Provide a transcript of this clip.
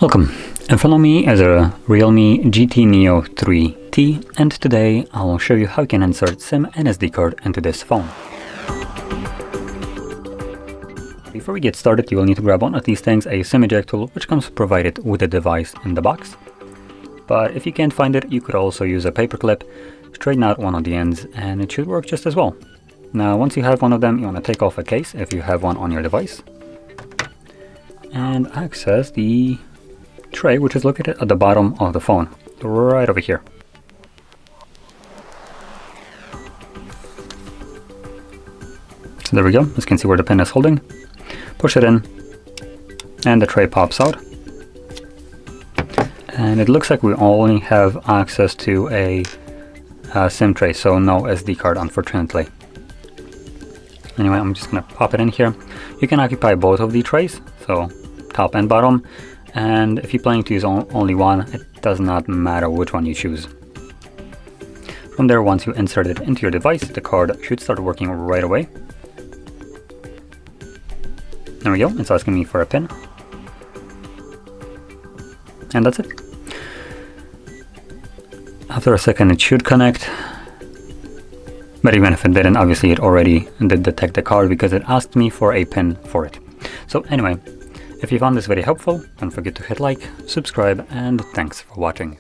Welcome. In front of me is a REALME GT Neo 3T, and today I will show you how you can insert SIM and SD card into this phone. Before we get started, you will need to grab one of these things, a SIM eject tool, which comes provided with the device in the box. But if you can't find it, you could also use a paper clip, straighten out one of the ends, and it should work just as well. Now, once you have one of them, you want to take off a case if you have one on your device, and access the tray, which is located at the bottom of the phone, right over here. So there we go. As you can see where the pin is holding. Push it in, and the tray pops out. And it looks like we only have access to a SIM tray, so no SD card, unfortunately. Anyway, I'm just gonna pop it in here. You can occupy both of the trays, so top and bottom. And if you're planning to use only one, it does not matter which one you choose. From there, once you insert it into your device, the card should start working right away. There we go, it's asking me for a pin. And that's it. After a second it should connect. But even if it didn't, obviously it already did detect the card because it asked me for a pin for it. So anyway, if you found this video helpful, don't forget to hit like, subscribe, and thanks for watching.